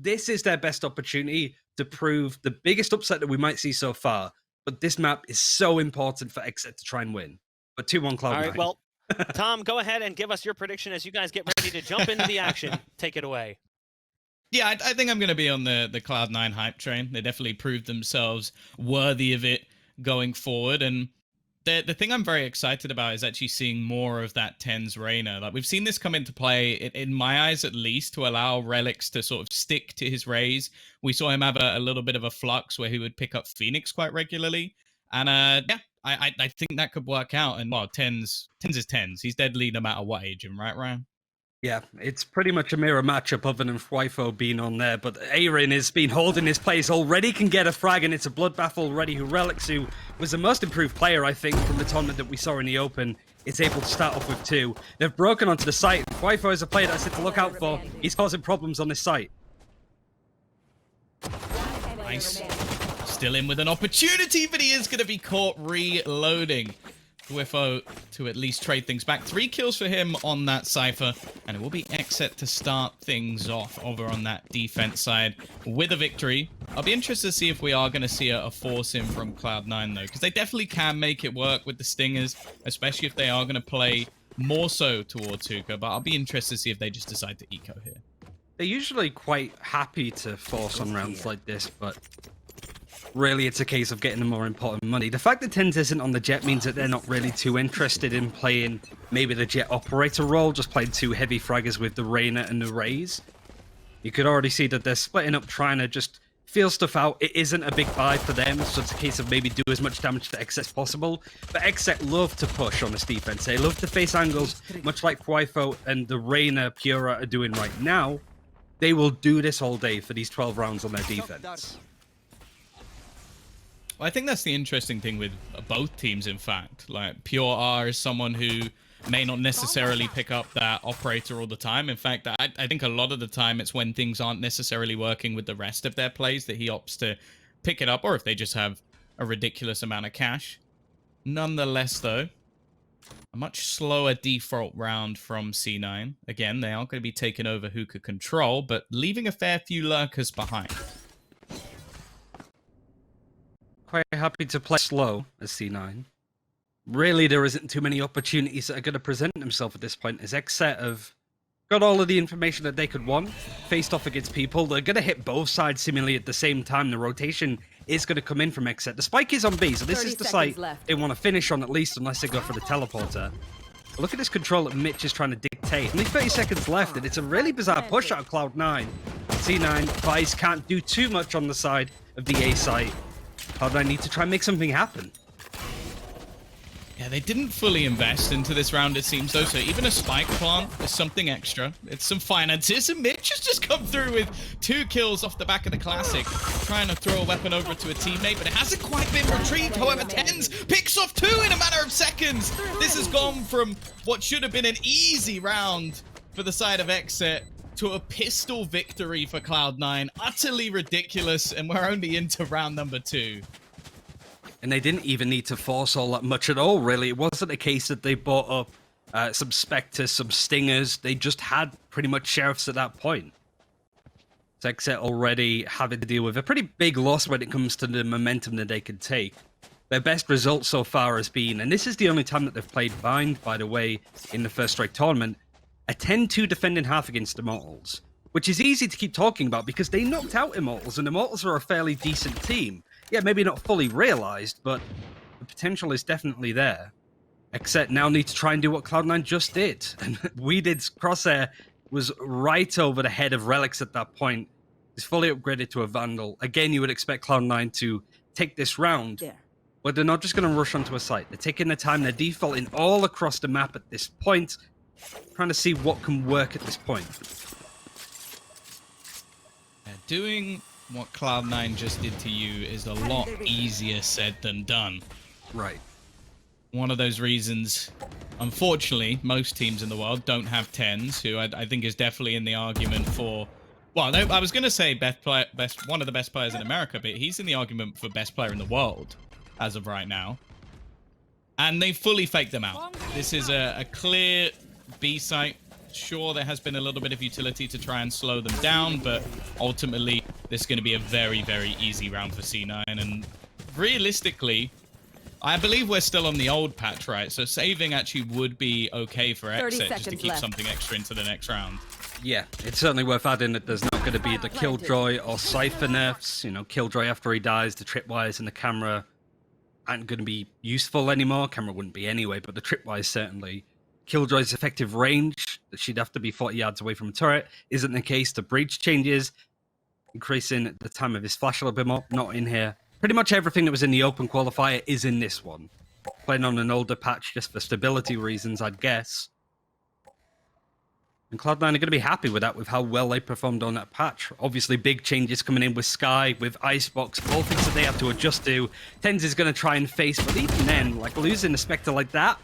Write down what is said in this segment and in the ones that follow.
this is their best opportunity to prove the biggest upset that we might see so far. But this map is so important for XSET to try and win. But 2-1 Cloud9. All right, well, Tom, go ahead and give us your prediction as you guys get ready to jump into the action. Take it away. Yeah, I think I'm going to be on the Cloud9 hype train. They definitely proved themselves worthy of it going forward. And the thing I'm very excited about is actually seeing more of that TenZ Reyna. Like, we've seen this come into play, in my eyes at least, to allow Relics to sort of stick to his Raze. We saw him have a little bit of a flux where he would pick up Phoenix quite regularly. And yeah, I think that could work out. And well, TenZ is TenZ. He's deadly no matter what agent, right, Ryan? Yeah, it's pretty much a mirror matchup other than Fwifo being on there, but Aaron has been holding his place already, can get a frag, and it's a bloodbath already. Who Relics, who was the most improved player, I think, from the tournament that we saw in the Open, is able to start off with 2. They've broken onto the site. Fwifo is a player that's to look out for. He's causing problems on this site. Nice. Still in with an opportunity, but he is going to be caught reloading. Fwifo to at least trade things back. 3 kills for him on that Cypher, and it will be XSET to start things off over on that defense side with a victory. I'll be interested to see if we are going to see a force in from Cloud9, though, because they definitely can make it work with the Stingers, especially if they are going to play more so towards Hookah, but I'll be interested to see if they just decide to eco here. They're usually quite happy to force on rounds like this, but really, it's a case of getting the more important money. The fact that TenZ isn't on the Jet means that they're not really too interested in playing maybe the Jet operator role, just playing 2 heavy fraggers with the Reyna and the Raze. You could already see that they're splitting up, trying to just feel stuff out. It isn't a big buy for them, so it's a case of maybe do as much damage to XSET as possible. But XSET love to push on this defense. They love to face angles, much like Fwifo and the Reyna Pura are doing right now. They will do this all day for these 12 rounds on their defense. Well, I think that's the interesting thing with both teams, in fact. Like, Pure R is someone who may not necessarily pick up that operator all the time. In fact, I think a lot of the time it's when things aren't necessarily working with the rest of their plays that he opts to pick it up, or if they just have a ridiculous amount of cash. Nonetheless, though, a much slower default round from C9. Again, they aren't going to be taking over Hookah control, but leaving a fair few lurkers behind. Quite happy to play slow as C9. Really, there isn't too many opportunities that are going to present themselves at this point, as XSET have got all of the information that they could want, faced off against people. They're going to hit both sides seemingly at the same time. The rotation is going to come in from XSET. The spike is on B, so this is the site they want to finish on at least, unless they go for the teleporter. But look at this control that Mitch is trying to dictate. Only 30 seconds left, and it's a really bizarre push out of Cloud9. C9, Vice can't do too much on the side of the A site. Cloud9 need to try and make something happen. Yeah, they didn't fully invest into this round, it seems, though, so even a spike plant is something extra. It's some finances, and Mitch has just come through with 2 kills off the back of the Classic, trying to throw a weapon over to a teammate, but it hasn't quite been retrieved. However, TenZ picks off 2 in a matter of seconds. This has gone from what should have been an easy round for the side of XSET to a pistol victory for Cloud9. Utterly ridiculous, and we're only into round number 2. And they didn't even need to force all that much at all, really. It wasn't a case that they bought up some Spectres, some Stingers. They just had pretty much Sheriffs at that point. So XSET already having to deal with a pretty big loss when it comes to the momentum that they could take. Their best result so far has been, and this is the only time that they've played Bind, by the way, in the first strike tournament, a 10-2 defending half against Immortals, which is easy to keep talking about because they knocked out Immortals, and Immortals are a fairly decent team. Yeah, maybe not fully realized, but the potential is definitely there. XSET now need to try and do what Cloud9 just did. And Weeded's crosshair was right over the head of Relics at that point. He's fully upgraded to a Vandal. Again, you would expect Cloud9 to take this round, but they're not just going to rush onto a site. They're taking their time. They're defaulting all across the map at this point, trying to see what can work at this point. Doing what Cloud9 just did to you is a lot easier said than done. Right. One of those reasons, unfortunately, most teams in the world don't have TenZ, who I think is definitely in the argument for... Well, no, I was going to say one of the best players in America, but he's in the argument for best player in the world as of right now. And they fully faked them out. This is a clear B site Sure, there has been a little bit of utility to try and slow them down, but ultimately, this is going to be a very, very easy round for C9. And realistically, I believe we're still on the old patch, right? So saving actually would be okay for XSET just to keep something extra into the next round. Yeah, it's certainly worth adding that there's not going to be the Killjoy or Cypher nerfs. You know, Killjoy after he dies, the tripwires and the camera aren't going to be useful anymore. Camera wouldn't be anyway, but the tripwires certainly. Killjoy's effective range, that she'd have to be 40 yards away from a turret, isn't the case. The breach changes, increasing the time of his flash a little bit more. Not in here. Pretty much everything that was in the open qualifier is in this one. Playing on an older patch just for stability reasons, I'd guess. And Cloud9 are going to be happy with that, with how well they performed on that patch. Obviously, big changes coming in with Sky, with Icebox, all things that they have to adjust to. Tens is going to try and face, but even then, like losing a Spectre like that,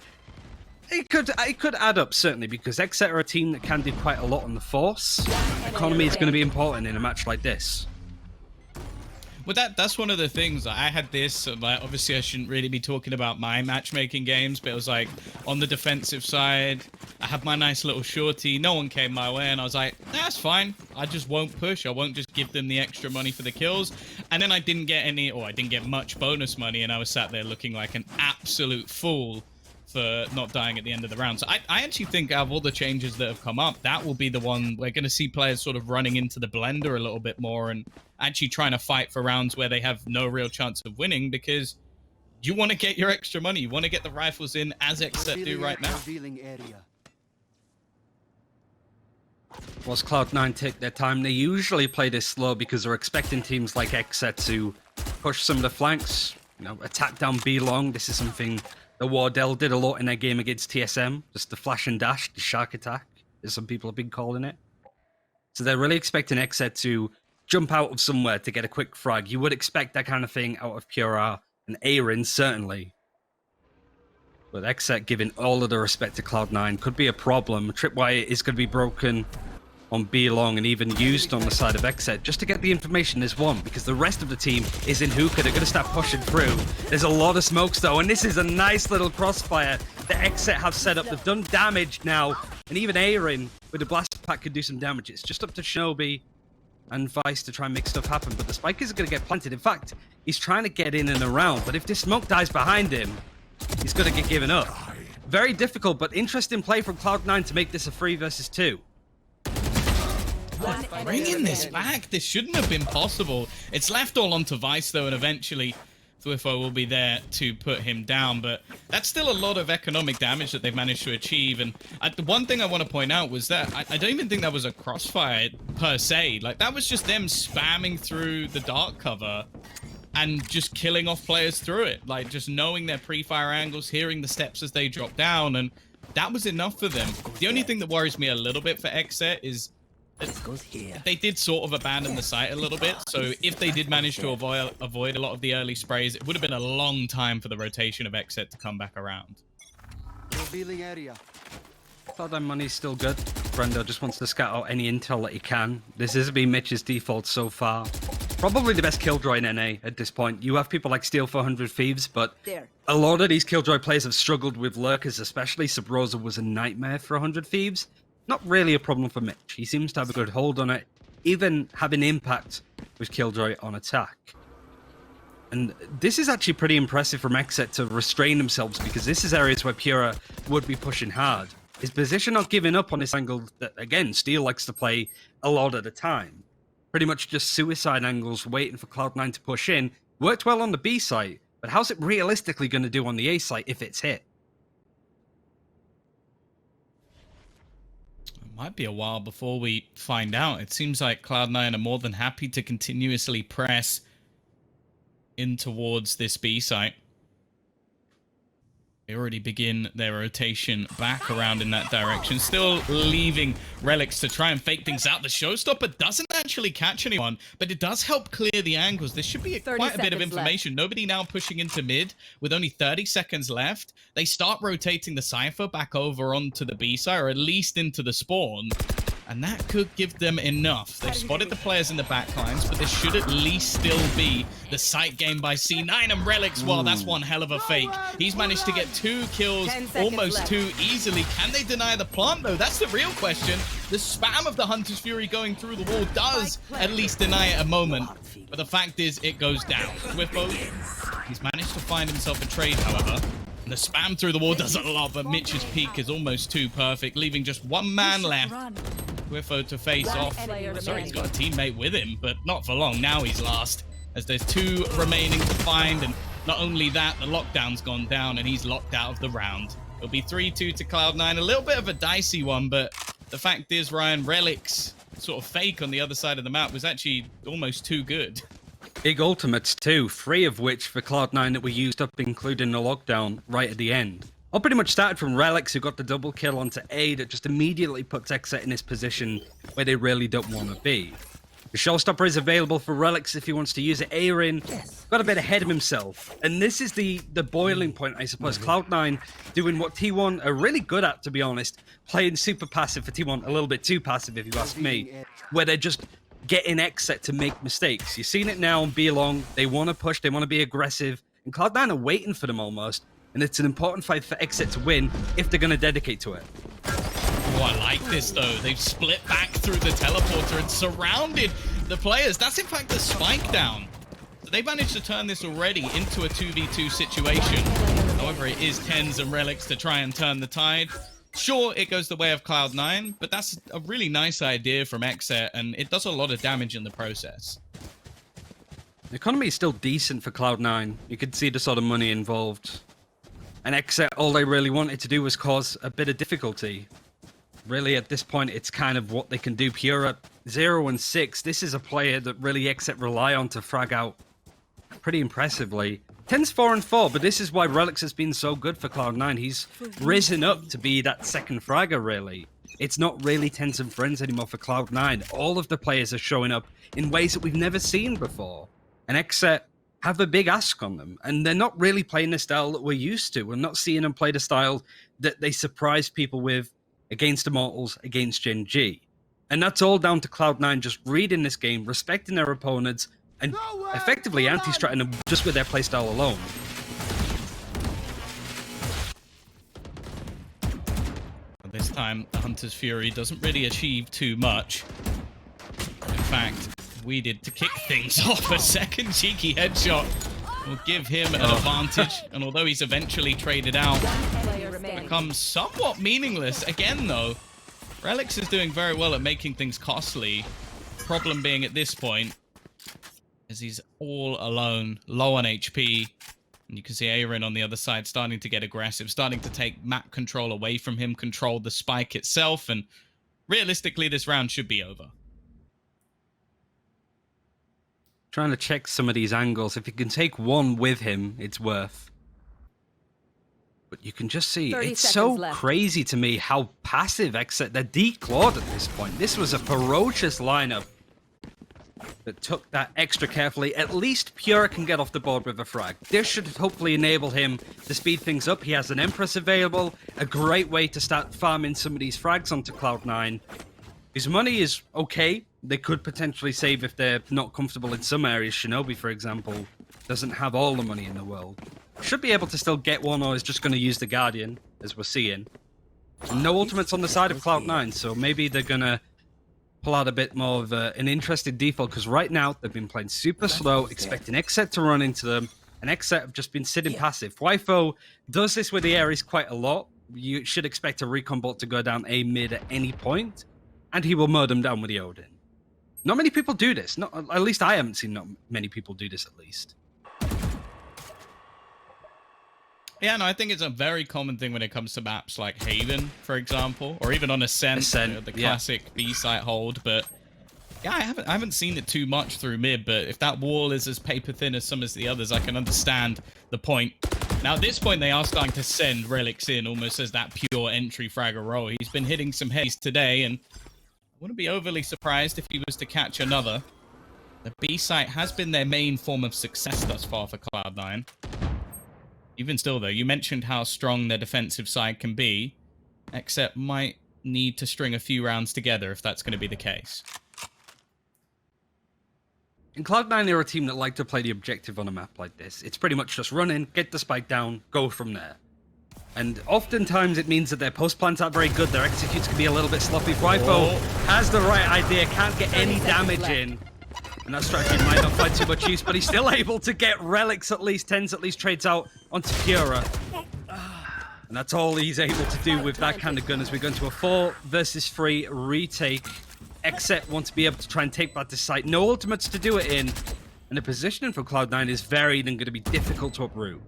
it could add up, certainly, because XSET are a team that can do quite a lot on the Force. Economy is going to be important in a match like this. Well, that's one of the things. I had this, like, obviously I shouldn't really be talking about my matchmaking games, but it was like, on the defensive side, I have my nice little shorty, no one came my way, and I was like, that's fine, I just won't push, I won't just give them the extra money for the kills, and then I didn't get any, or I didn't get much bonus money, and I was sat there looking like an absolute fool for not dying at the end of the round. So I actually think out of all the changes that have come up, that will be the one we're going to see players sort of running into the blender a little bit more and actually trying to fight for rounds where they have no real chance of winning, because you want to get your extra money. You want to get the rifles in as XSET do right now. Whilst Cloud9 take their time, they usually play this slow because they're expecting teams like XSET to push some of the flanks, you know, attack down B long. This is something the Wardell did a lot in their game against TSM, just the flash and dash, the shark attack, as some people have been calling it. So they're really expecting XSET to jump out of somewhere to get a quick frag. You would expect that kind of thing out of Pura and Aaron, certainly. But XSET giving all of the respect to Cloud9 could be a problem. Tripwire is going to be broken on B long and even used on the side of XSET just to get the information is one, because the rest of the team is in hookah. They're going to start pushing through. There's a lot of smokes though, and this is a nice little crossfire that XSET have set up. They've done damage now, and even Aaron with the blast pack could do some damage. It's just up to Shinobi and Vice to try and make stuff happen, but the spike is going to get planted. In fact, he's trying to get in and around, but if this smoke dies behind him, he's going to get given up. Very difficult, but interesting play from Cloud9 to make this a 3 versus 2. Bringing this back, this shouldn't have been possible. It's left all onto Vice though, and eventually Thwifo will be there to put him down, but that's still a lot of economic damage that they've managed to achieve. And the one thing I want to point out was that I don't even think that was a crossfire per se. Like, that was just them spamming through the dark cover and just killing off players through it. Like, just knowing their pre-fire angles, hearing the steps as they drop down, and that was enough for them. The only thing that worries me a little bit for XSET is they did sort of abandon the site a little bit, so if they did manage to avoid a lot of the early sprays, it would have been a long time for the rotation of XSET to come back around. Cloud9 money's still good. Brendo just wants to scout out any intel that he can. This has been Mitch's default so far. Probably the best Killjoy in NA at this point. You have people like Steel 400 Thieves, but a lot of these Killjoy players have struggled with lurkers, especially Subrosa was a nightmare for 100 Thieves. Not really a problem for Mitch. He seems to have a good hold on it, even having impact with Killjoy on attack. And this is actually pretty impressive from XSET to restrain themselves, because this is areas where Pura would be pushing hard. His position not giving up on this angle that, again, Steel likes to play a lot of the time. Pretty much just suicide angles, waiting for Cloud9 to push in. Worked well on the B site, but how's it realistically going to do on the A site if it's hit? Might be a while before we find out. It seems like Cloud9 are more than happy to continuously press in towards this B site. They already begin their rotation back around in that direction, still leaving Relics to try and fake things out. The Showstopper doesn't actually catch anyone, but it does help clear the angles. This should be quite a bit of information. Left. Nobody now pushing into mid with only 30 seconds left. They start rotating the Cypher back over onto the B side, or at least into the spawn. And that could give them enough. They've spotted the players in the backlines, but this should at least still be the sight game by C9 and Relics. Well, that's one hell of a fake. He's managed to get 2 kills almost too easily. Can they deny the plant, though? That's the real question. The spam of the Hunter's Fury going through the wall does at least deny it a moment. But the fact is, it goes down. Swifo, he's managed to find himself a trade, however. And the spam through the wall does a lot, but Mitch's peak is almost too perfect, leaving just one man left. Swifo to face off. Sorry, he's got a teammate with him, but not for long. Now he's last, as there's 2 remaining to find. And not only that, the lockdown's gone down, and he's locked out of the round. It'll be 3-2 to Cloud9. A little bit of a dicey one, but the fact is, Ryan, Relic's sort of fake on the other side of the map was actually almost too good. Big ultimates too, 3 of which for Cloud9 that were used up, including the lockdown right at the end. All pretty much started from Relics, who got the double kill onto A that just immediately puts XSET in this position where they really don't want to be. The showstopper is available for Relics if he wants to use it. Aaron got a bit ahead of himself. And this is the boiling point, I suppose. Cloud9 doing what T1 are really good at, to be honest. Playing super passive for T1, a little bit too passive if you ask me. Where they're just getting XSET to make mistakes. You've seen it now on B long. They want to push, they want to be aggressive. And Cloud9 are waiting for them almost. And it's an important fight for XSET to win if they're going to dedicate to it. Oh, I like this, though. They've split back through the teleporter and surrounded the players. That's, in fact, the spike down. So they managed to turn this already into a 2v2 situation. However, it is Tens and Relics to try and turn the tide. Sure, it goes the way of Cloud9, but that's a really nice idea from XSET, and it does a lot of damage in the process. The economy is still decent for Cloud9. You can see the sort of money involved. And XSET, all they really wanted to do was cause a bit of difficulty. Really, at this point, it's kind of what they can do. Pura, 0 and 6. This is a player that really XSET rely on to frag out pretty impressively. 10's 4 and 4, but this is why Relics has been so good for Cloud9. He's risen up to be that second fragger, really. It's not really Tens and Friends anymore for Cloud9. All of the players are showing up in ways that we've never seen before. And XSET have a big ask on them, and they're not really playing the style that we're used to. We're not seeing them play the style that they surprise people with against Immortals, against Gen G. And that's all down to Cloud9 just reading this game, respecting their opponents, and effectively anti-stratting them just with their playstyle alone. This time, the Hunter's Fury doesn't really achieve too much. In fact, we did to kick things off. A second cheeky headshot will give him an advantage, and although he's eventually traded out, becomes somewhat meaningless. Again, though, Relics is doing very well at making things costly. Problem being at this point, as he's all alone, low on HP, and you can see Aaron on the other side starting to get aggressive, starting to take map control away from him, control the spike itself, and realistically, this round should be over. Trying to check some of these angles. If you can take one with him, it's worth. But you can just see, it's so crazy to me how passive XSET, they're declawed at this point. This was a ferocious lineup that took that extra carefully. At least Pura can get off the board with a frag. This should hopefully enable him to speed things up. He has an Empress available, a great way to start farming some of these frags onto Cloud9. His money is okay. They could potentially save if they're not comfortable in some areas. Shinobi, for example, doesn't have all the money in the world. Should be able to still get one, or is just going to use the Guardian, as we're seeing. And no ultimates on the side of Cloud9, so maybe they're going to pull out a bit more of an interesting default, because right now they've been playing super slow, expecting XSET to run into them, and XSET have just been sitting passive. Wifo does this with the Ares quite a lot. You should expect a recon bot to go down A mid at any point, and he will mow them down with the Odin. Not many people do this. Not, at least I haven't seen not many people do this, at least. Yeah, no, I think it's a very common thing when it comes to maps like Haven, for example, or even on Ascent, you know, the classic B-site hold. But yeah, I haven't seen it too much through mid, but if that wall is as paper thin as some of the others, I can understand the point. Now, at this point, they are starting to send Relics in almost as that pure entry fragger role. He's been hitting some heads today, and I wouldn't be overly surprised if he was to catch another. The B-site has been their main form of success thus far for Cloud9. Even still, though, you mentioned how strong their defensive side can be. XSET might need to string a few rounds together if that's going to be the case. And Cloud9 are a team that like to play the objective on a map like this. It's pretty much just run in, get the spike down, go from there. And oftentimes it means that their post plans aren't very good, their executes can be a little bit sloppy. Ryfo has the right idea, can't get any damage in. And that strategy might not find too much use, but he's still able to get relics at least, Tens at least trades out onto Pura. And that's all he's able to do with that kind of gun as we go into a 4 versus 3 retake. XSET want to be able to try and take back the site. No ultimates to do it in. And the positioning for Cloud9 is varied and going to be difficult to uproot.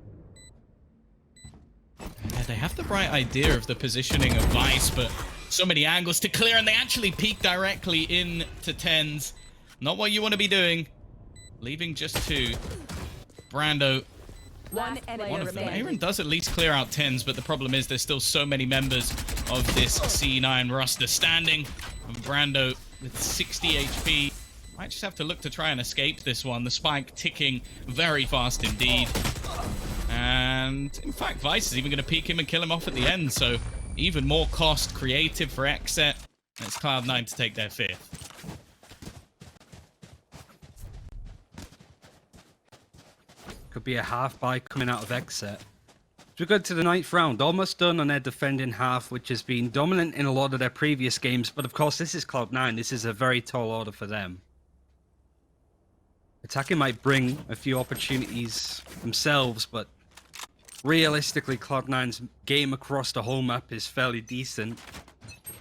Yeah, they have the right idea of the positioning of Vice, but so many angles to clear, and they actually peek directly into Tens. Not what you want to be doing. Leaving just 2. Brando. One Of them. Aaron does at least clear out Tens, but the problem is there's still so many members of this C9 roster standing. And Brando with 60 HP. Might just have to look to try and escape this one. The spike ticking very fast indeed. And in fact, Vice is even going to peek him and kill him off at the end. So even more cost creative for XSET. It's Cloud9 to take their 5th. Could be a half buy coming out of XSET. As we go to the 9th round, almost done on their defending half, which has been dominant in a lot of their previous games. But of course, this is Cloud9. This is a very tall order for them. Attacking might bring a few opportunities themselves, but realistically, Cloud9's game across the whole map is fairly decent.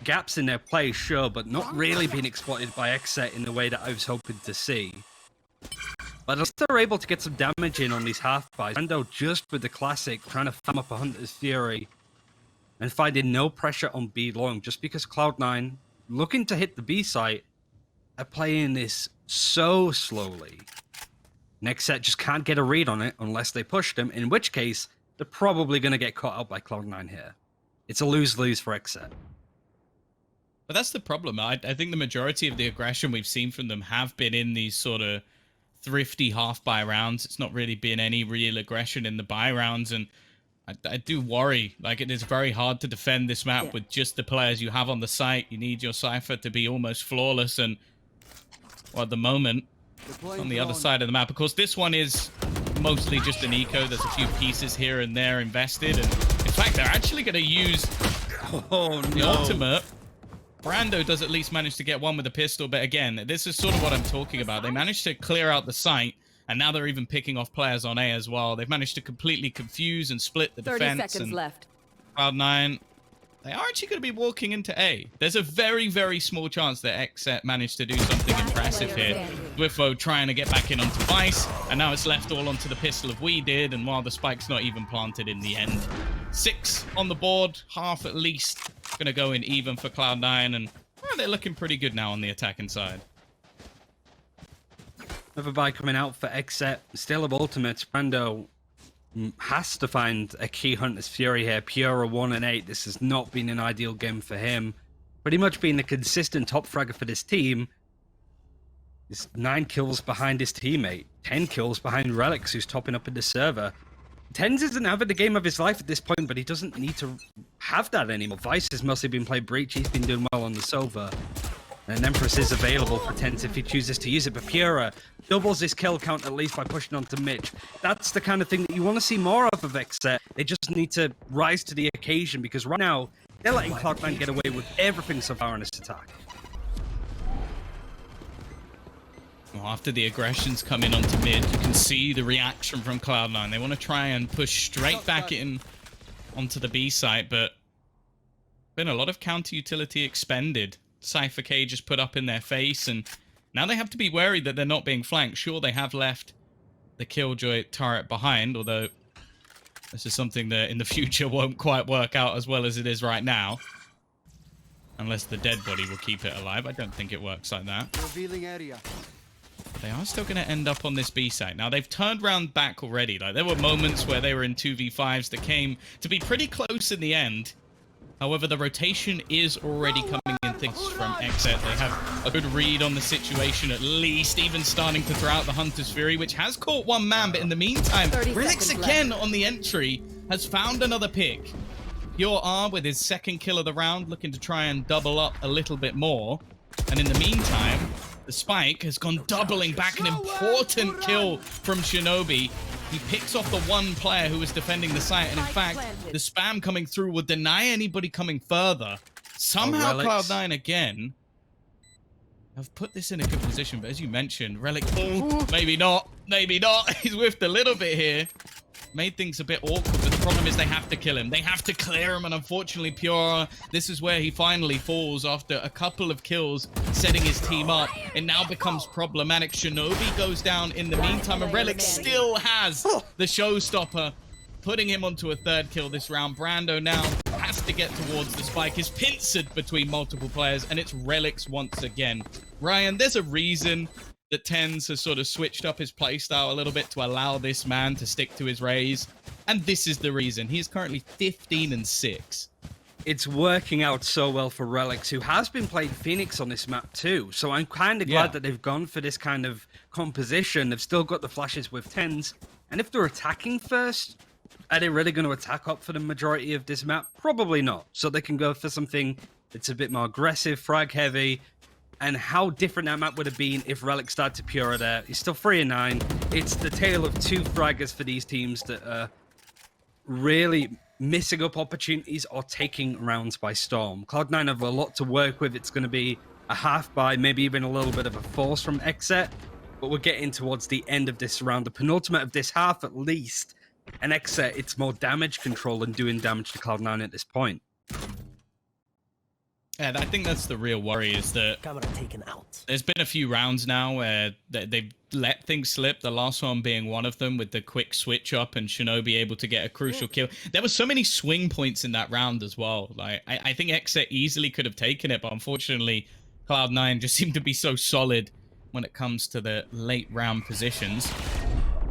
Gaps in their play, sure, but not really being exploited by XSET in the way that I was hoping to see. But at least they're able to get some damage in on these half buys. Brando just with the classic, trying to farm up a Hunter's Fury and finding no pressure on B long, just because Cloud9, looking to hit the B site, are playing this so slowly. XSET just can't get a read on it unless they push them, in which case, they're probably going to get caught out by Cloud9 here. It's a lose-lose for XSET. But that's the problem. I think the majority of the aggression we've seen from them have been in these sort of thrifty half-buy rounds. It's not really been any real aggression in the buy rounds, and I do worry. Like, it is very hard to defend this map with just the players you have on the site. You need your Cypher to be almost flawless, and well, at the moment, on the other side of the map. Of course, this one is mostly just an eco. There's a few pieces here and there invested, and in fact, they're actually going to use the ultimate. Brando does at least manage to get one with a pistol, but again, this is sort of what I'm talking about. They managed to clear out the site, and now they're even picking off players on A as well. They've managed to completely confuse and split the 30 defense. seconds and left. Cloud9, they are actually going to be walking into A. There's a very, very small chance that XSET managed to do something impressive here. Dwifo trying to get back in onto Vice, and now it's left all onto the pistol of We Did, and while the spike's not even planted in the end. 6 on the board, half at least. Going to go in even for Cloud9, and well, they're looking pretty good now on the attacking side. Another buy coming out for XSET. Still of ultimates. Brando has to find a key Hunter's Fury here. Pura 1 and 8. This has not been an ideal game for him. Pretty much being the consistent top fragger for this team. He's 9 kills behind his teammate. 10 kills behind Relics, who's topping up in the server. Tens isn't having the game of his life at this point, but he doesn't need to have that anymore. Vice has mostly been playing Breach. He's been doing well on the Sova. And Empress is available for Tens if he chooses to use it. But Pura doubles his kill count at least by pushing on to Mitch. That's the kind of thing that you want to see more of XSET. They just need to rise to the occasion, because right now, they're letting Cloud9 get away with everything so far in this attack. Well, after the aggressions come in onto mid, you can see the reaction from Cloud9. They want to try and push straight back in onto the B site, but been a lot of counter utility expended. Cypher K just put up in their face, and now they have to be wary that they're not being flanked. Sure, they have left the Killjoy turret behind, although this is something that in the future won't quite work out as well as it is right now. Unless the dead body will keep it alive. I don't think it works like that. Revealing area. They are still going to end up on this B site. Now, they've turned round back already. Like, there were moments where they were in 2v5s that came to be pretty close in the end. However, the rotation is already coming in things from XSET. They have a good read on the situation, at least, even starting to throw out the Hunter's Fury, which has caught one man. But in the meantime, Relix again on the entry has found another pick. Pure R with his second kill of the round, looking to try and double up a little bit more. And in the meantime, the Spike has gone doubling back. An important kill from Shinobi. He picks off the one player who was defending the site. And in fact, the spam coming through will deny anybody coming further. Somehow Cloud9 again have put this in a good position. But as you mentioned, Relic, maybe not. Maybe not. He's whiffed a little bit here. Made things a bit awkward, but the problem is they have to kill him. They have to clear him, and unfortunately, Pure, this is where he finally falls after a couple of kills, setting his team up. It now becomes problematic. Shinobi goes down in the meantime, and Relic still has the showstopper, putting him onto a third kill this round. Brando now has to get towards the Spike. Is pincered between multiple players, and it's Relics once again. Ryan, there's a reason that TenZ has sort of switched up his playstyle a little bit to allow this man to stick to his raise. And this is the reason. He's currently 15-6. It's working out so well for Relics, who has been playing Phoenix on this map too. So I'm kind of glad that they've gone for this kind of composition. They've still got the flashes with TenZ. And if they're attacking first, are they really going to attack up for the majority of this map? Probably not. So they can go for something that's a bit more aggressive, frag heavy. And how different that map would have been if Relic started to Pure there. He's still 3-9. It's the tale of two fraggers for these teams that are really missing up opportunities or taking rounds by storm. Cloud9 have a lot to work with. It's going to be a half buy, maybe even a little bit of a force from XSET. But we're getting towards the end of this round, the penultimate of this half at least. And XSET, it's more damage control than doing damage to Cloud9 at this point. And I think that's the real worry, is that there's been a few rounds now where they've let things slip, the last one being one of them with the quick switch up and Shinobi able to get a crucial kill. There were so many swing points in that round as well. Like I think XSET easily could have taken it, but unfortunately Cloud9 just seemed to be so solid when it comes to the late round positions.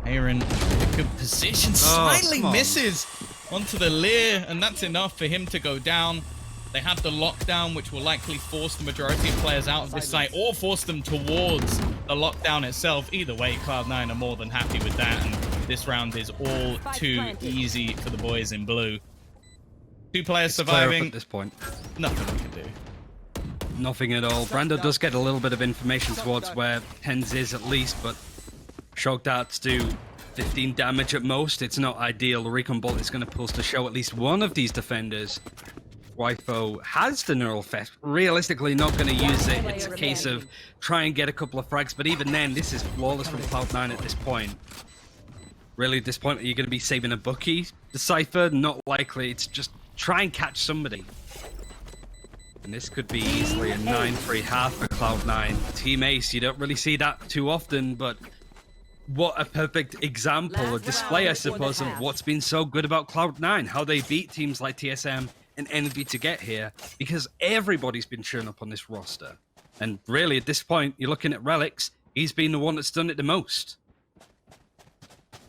Aaron, a good position, slightly misses onto the Lear, and that's enough for him to go down. They have the lockdown, which will likely force the majority of players out of this site or force them towards the lockdown itself. Either way, Cloud9 are more than happy with that, and this round is all too easy for the boys in blue. Two players surviving. At this point, nothing we can do. Nothing at all. Brando does get a little bit of information towards where TenZ is at least, but shock darts do 15 damage at most. It's not ideal. The recon bolt is going to pulse to show at least one of these defenders. Wifo has the neural theft. Realistically, not going to use it. It's a case of try and get a couple of frags, but even then, this is flawless from Cloud9 at this point. Really, at this point, are you going to be saving a bookie? The Cypher? Not likely. It's just try and catch somebody. And this could be easily a 9-3 half for Cloud9. Team Ace, you don't really see that too often, but what a perfect example, a display, I suppose, of what's been so good about Cloud9, how they beat teams like TSM and Envy to get here, because everybody's been churning up on this roster. And really, at this point, you're looking at Relics, he's been the one that's done it the most.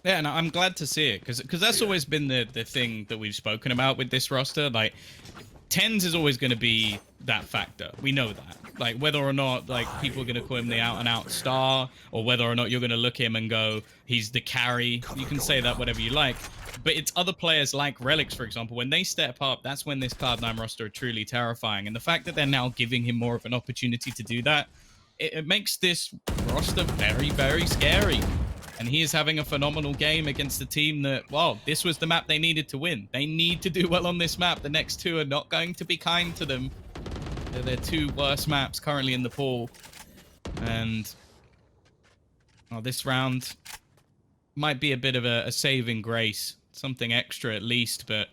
Yeah, and I'm glad to see it, because that's always been the thing that we've spoken about with this roster. Like, TenZ is always going to be that factor. We know that. Like, whether or not, like, people are going to call him the out-and-out star, or whether or not you're going to look at him and go, he's the carry. You can say that whatever you like. But it's other players like Relics, for example. When they step up, that's when this Cloud9 roster are truly terrifying. And the fact that they're now giving him more of an opportunity to do that, it makes this roster very, very scary. And he is having a phenomenal game against a team that, well, this was the map they needed to win. They need to do well on this map. The next two are not going to be kind to them. They're their two worst maps currently in the pool. And this round might be a bit of a saving grace. Something extra at least, but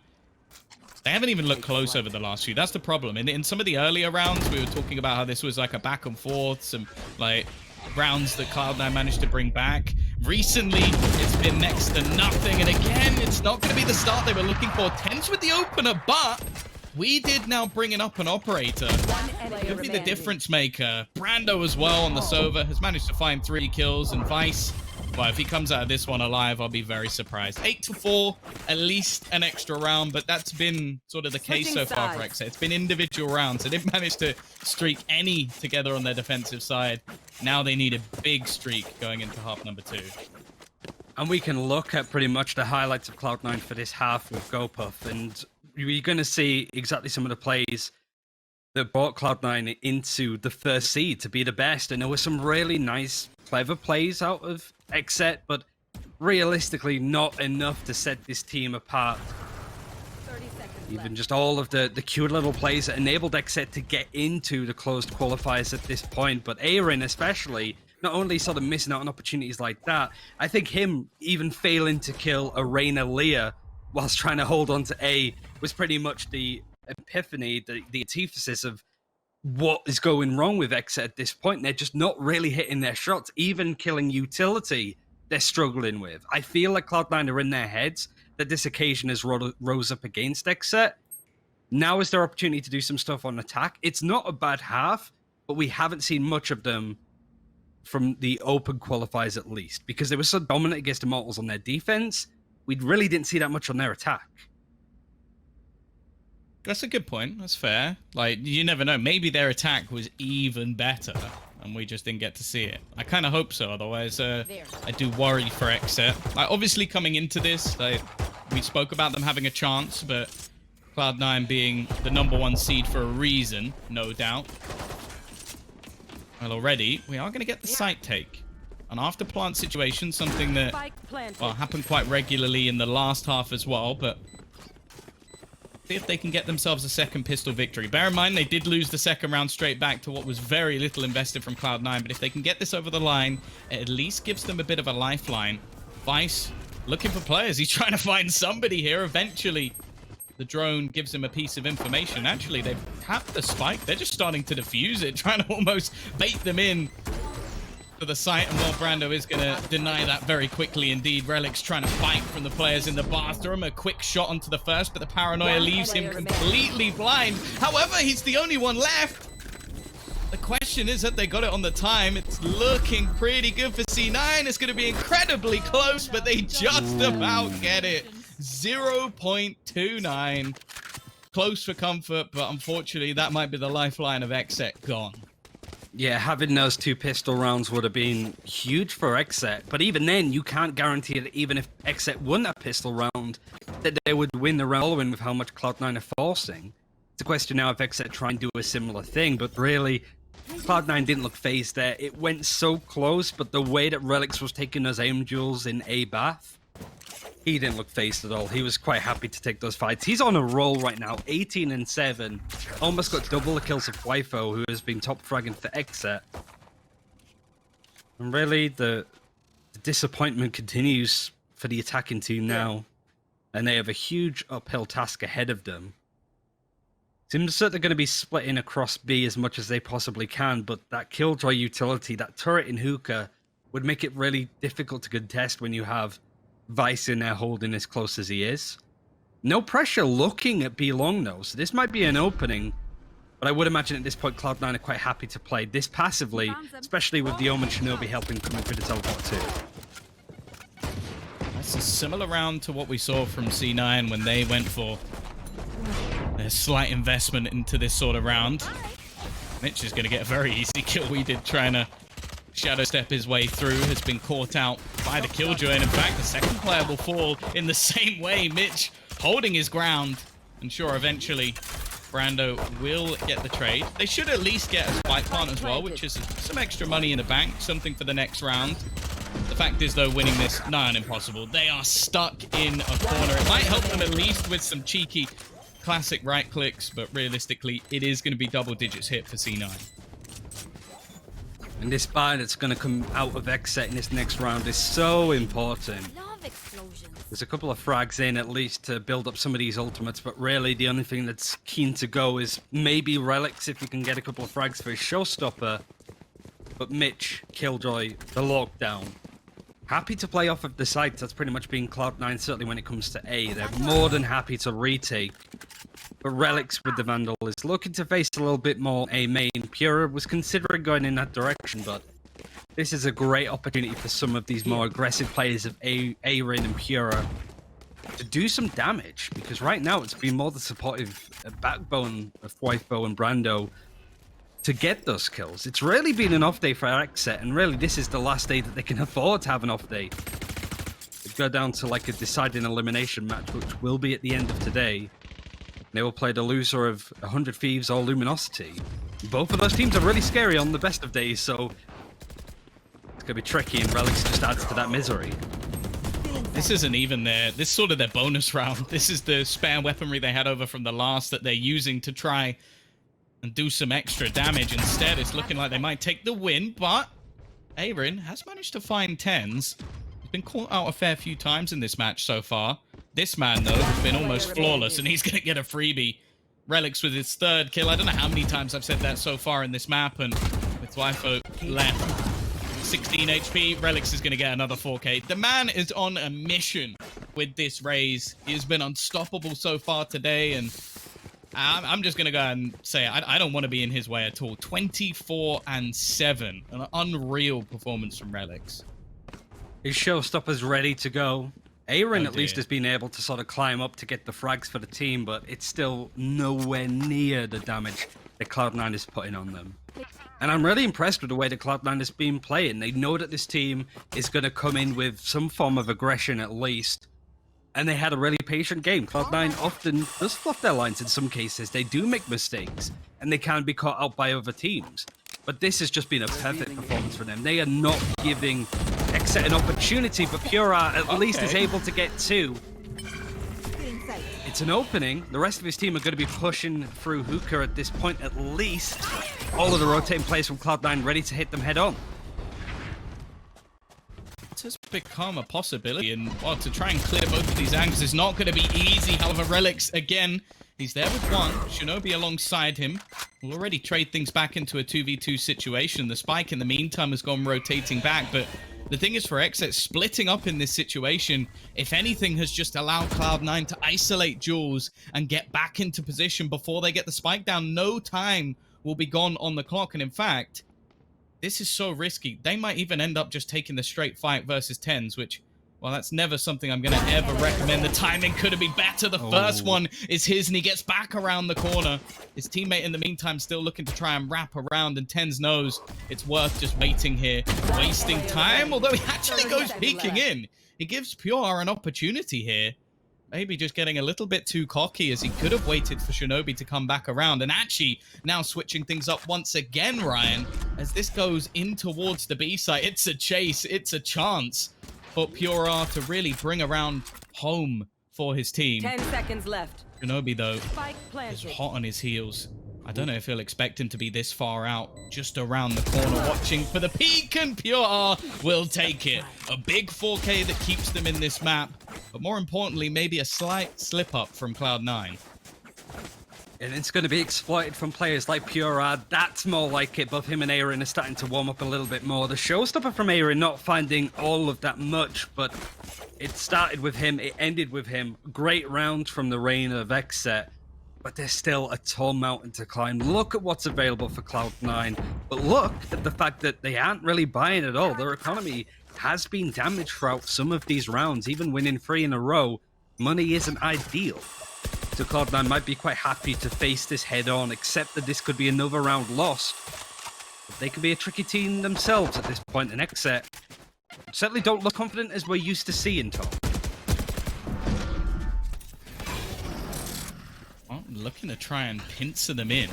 they haven't even looked close over the last few. That's the problem. In some of the earlier rounds, we were talking about how this was like a back and forth, some like rounds that Cloud9 managed to bring back. Recently, it's been next to nothing, and again, it's not going to be the start they were looking for. TenZ with the opener, but we did now bringing up an operator. Could be the difference maker. Brando as well on the Sova has managed to find 3 kills, and Vice, well, if he comes out of this one alive, I'll be very surprised. 8-4, at least an extra round, but that's been sort of the case so far for XSET. It's been individual rounds. They didn't manage to streak any together on their defensive side. Now they need a big streak going into half number 2. And we can look at pretty much the highlights of Cloud9 for this half with GoPuff, and you're going to see exactly some of the plays that brought Cloud9 into the first seed to be the best. And there were some really nice, clever plays out of XSET, but realistically not enough to set this team apart. 30 seconds Even left. just all of the cute little plays that enabled XSET to get into the closed qualifiers at this point. But Aaron especially, not only sort of missing out on opportunities like that, I think him even failing to kill a Reyna Leah whilst trying to hold on to A was pretty much the epiphany, the antithesis of what is going wrong with XSET at this point. They're just not really hitting their shots. Even killing utility, they're struggling with. I feel like Cloud9 are in their heads that this occasion has rose up against XSET. Now is their opportunity to do some stuff on attack. It's not a bad half, but we haven't seen much of them from the open qualifiers at least, because they were so dominant against Immortals on their defense. We really didn't see that much on their attack. That's a good point. That's fair. Like, you never know. Maybe their attack was even better, and we just didn't get to see it. I kind of hope so. Otherwise, I do worry for XSET. Like, obviously, coming into this, we spoke about them having a chance, but Cloud9 being the #1 seed for a reason, no doubt. Well, already, we are going to get the site take. An after plant situation, something that happened quite regularly in the last half as well, but see if they can get themselves a second pistol victory. Bear in mind, they did lose the second round straight back to what was very little invested from Cloud9, but if they can get this over the line, it at least gives them a bit of a lifeline. Vice looking for players. He's trying to find somebody here. Eventually, the drone gives him a piece of information. Actually, they've tapped the spike. They're just starting to defuse it, trying to almost bait them in to the site, and well, Brando is going to deny that very quickly indeed. Relic's trying to fight from the players in the bathroom. A quick shot onto the first, but the paranoia leaves him completely blind. However, he's the only one left. The question is that they got it on the time. It's looking pretty good for C9. It's going to be incredibly close, but they just about get it. 0.29. Close for comfort, but unfortunately, that might be the lifeline of XSET gone. Yeah, having those 2 pistol rounds would have been huge for XSET, but even then, you can't guarantee that even if XSET won that pistol round, that they would win the round following with how much Cloud9 are forcing. It's a question now if XSET try and do a similar thing, but really, Cloud9 didn't look phased there. It went so close, but the way that Relics was taking those aim duels in A bath, he didn't look phased at all. He was quite happy to take those fights. He's on a roll right now, 18-7. Almost got double the kills of Wifo, who has been top fragging for XSET. And really, the disappointment continues for the attacking team now. And they have a huge uphill task ahead of them. Seems that they're going to be splitting across B as much as they possibly can, but that Killjoy utility, that turret in hookah, would make it really difficult to contest when you have Vice in there holding as close as he is. No pressure looking at B long though, so this might be an opening. But I would imagine at this point Cloud9 are quite happy to play this passively, especially with the Omen Shinobi helping coming through the teleport too. That's a similar round to what we saw from C9 when they went for a slight investment into this sort of round. Mitch is going to get a very easy kill. We did trying to shadow step his way through, has been caught out by the Killjoy, and in fact the second player will fall in the same way. Mitch holding his ground, and sure, eventually Brando will get the trade. They should at least get a spike plant as well, which is some extra money in the bank, something for the next round. The fact is though, winning this, nigh impossible. They are stuck in a corner. It might help them at least with some cheeky classic right clicks, but realistically it is going to be double digits hit for C9. And this buy that's going to come out of XSET in this next round is so important. Love explosions. There's a couple of frags in at least to build up some of these ultimates, but really the only thing that's keen to go is maybe Relics if you can get a couple of frags for his showstopper. But Mitch, Killjoy, the lockdown. Happy to play off of the site. That's pretty much been Cloud9, certainly when it comes to A. They're more than happy to retake. But Relics with the Vandal is looking to face a little bit more A main. Pura was considering going in that direction, but this is a great opportunity for some of these more aggressive players of A-Rain and Pura to do some damage, because right now it's been more the supportive backbone of Wifo and Brando to get those kills. It's really been an off day for XSET, and really this is the last day that they can afford to have an off day. They go down to like a deciding elimination match, which will be at the end of today. They will play the loser of 100 Thieves or Luminosity. Both of those teams are really scary on the best of days, so it's gonna be tricky, and Relics just adds to that misery. This isn't even this is sort of their bonus round. This is the spare weaponry they had over from the last that they're using to try and do some extra damage. Instead, it's looking like they might take the win, but Aaron has managed to find 10s. He's been caught out a fair few times in this match so far. This man, though, has been almost flawless, and he's going to get a freebie. Relics with his 3rd kill. I don't know how many times I've said that so far in this map, and with Wyfo left 16 HP, Relics is going to get another 4K. The man is on a mission with this raise. He has been unstoppable so far today, and I'm just going to go and say I don't want to be in his way at all. 24-7. An unreal performance from Relics. His showstopper's ready to go. Aaron at least dear. has been able to sort of climb up to get the frags for the team, but it's still nowhere near the damage that Cloud9 is putting on them. And I'm really impressed with the way that Cloud9 has been playing. They know that this team is going to come in with some form of aggression at least. And they had a really patient game. Cloud9 often does fluff their lines in some cases. They do make mistakes, and they can be caught out by other teams. But this has just been a perfect performance for them. They are not giving XSET an opportunity, but Pura at least is able to get 2. It's an opening. The rest of his team are going to be pushing through Hookah at this point at least. All of the rotating players from Cloud9 ready to hit them head on. It has become a possibility, and well, to try and clear both of these angles is not going to be easy. However, Relics, again, he's there with 1. Shinobi alongside him will already trade things back into a 2v2 situation. The Spike, in the meantime, has gone rotating back, but the thing is, for XSET, splitting up in this situation, if anything, has just allowed Cloud9 to isolate Jules and get back into position before they get the Spike down. No time will be gone on the clock, and in fact, this is so risky. They might even end up just taking the straight fight versus 10s, which, well, that's never something I'm going to ever recommend. The timing could have been better. The first one is his, and he gets back around the corner. His teammate, in the meantime, still looking to try and wrap around, and 10s knows it's worth just waiting here, wasting time, although he actually goes peeking in. He gives Pure an opportunity here. Maybe just getting a little bit too cocky, as he could have waited for Shinobi to come back around. And actually, now switching things up once again, Ryan, as this goes in towards the B site. It's a chase. It's a chance for Pura to really bring around home for his team. 10 seconds left. Shinobi, though, Spike is planted. hot on his heels. I don't know if he'll expect him to be this far out, just around the corner, watching for the peak, and Pure will take it. A big 4K that keeps them in this map, but more importantly, maybe a slight slip-up from Cloud9. And it's going to be exploited from players like Pura. That's more like it. Both him and Aaron are starting to warm up a little bit more. The showstopper from Aaron not finding all of that much, but it started with him. It ended with him. Great round from the reign of XSET, but there's still a tall mountain to climb. Look at what's available for Cloud9, but look at the fact that they aren't really buying at all. Their economy has been damaged throughout some of these rounds. Even winning 3 in a row, money isn't ideal. So Cloud9 might be quite happy to face this head on, except that this could be another round lost. But they could be a tricky team themselves at this point, and XSET certainly don't look confident as we're used to seeing, Tom. Well, looking to try and pincer them in.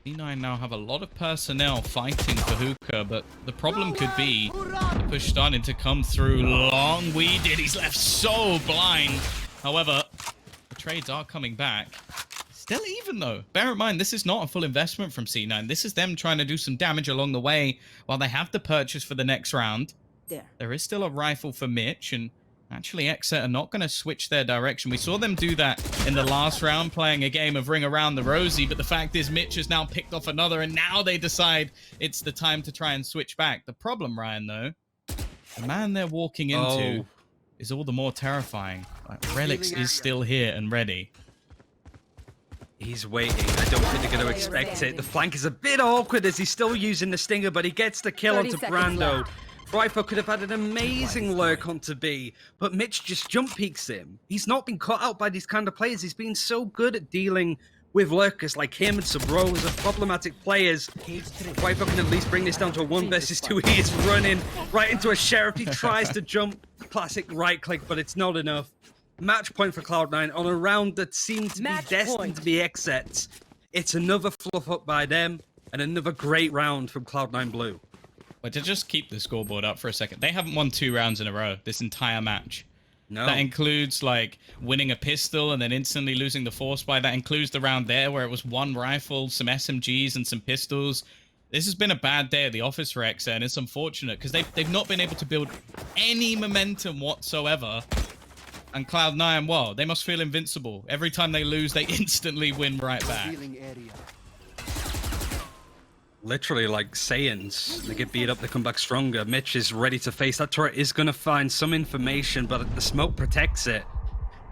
C9 now have a lot of personnel fighting for Hookah, but the problem could be the push starting to come through. Long weeded, he's left so blind. However, the trades are coming back. Still even, though. Bear in mind, this is not a full investment from C9. This is them trying to do some damage along the way while they have the purchase for the next round. There is still a rifle for Mitch, and actually XSET are not going to switch their direction. We saw them do that in the last round, playing a game of Ring Around the Rosie, but the fact is Mitch has now picked off another, and now they decide it's the time to try and switch back. The problem, Ryan, though, the man they're walking into is all the more terrifying. Like, Relics is still here and ready. He's waiting. I don't think they're going to expect it. The flank is a bit awkward as he's still using the stinger, but he gets the kill onto Brando. Rifle could have had an amazing lurk onto B, but Mitch just jump peeks him. He's not been caught out by these kind of players. He's been so good at dealing with lurkers like him and Subros of problematic players. Rifle can at least bring this down to a 1 versus 2. He is running right into a Sheriff. He tries to jump. Classic right click, but it's not enough. Match point for Cloud9 on a round that seemed to be Match destined point. to be XSET. It's another fluff up by them, and another great round from Cloud9 Blue. But to just keep the scoreboard up for a second, they haven't won 2 rounds in a row this entire match. No. That includes like winning a pistol and then instantly losing the force by. That includes the round there where it was 1 rifle, some SMGs, and some pistols. This has been a bad day at the office for XSET, and it's unfortunate because they've not been able to build any momentum whatsoever. And Cloud9, well, they must feel invincible. Every time they lose, they instantly win right back. Literally like Saiyans. They get beat up, they come back stronger. Mitch is ready to face. That turret is going to find some information, but the smoke protects it.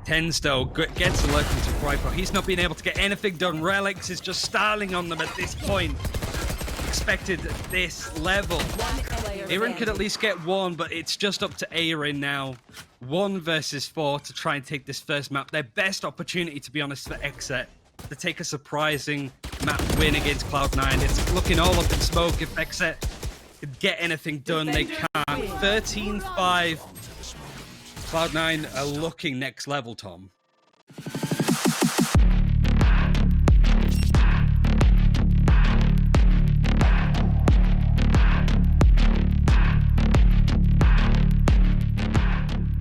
Tens, though, gets alerted to Viper. He's not being able to get anything done. Relics is just styling on them at this point. Expected this level. Aaron could at least get 1, but it's just up to Aaron now. 1 versus 4 to try and take this first map. Their best opportunity, to be honest, for XSET to take a surprising map win against Cloud9. It's looking all up in smoke. If XSET could get anything done, they can't. 13-5. Cloud9 are looking next level, Tom.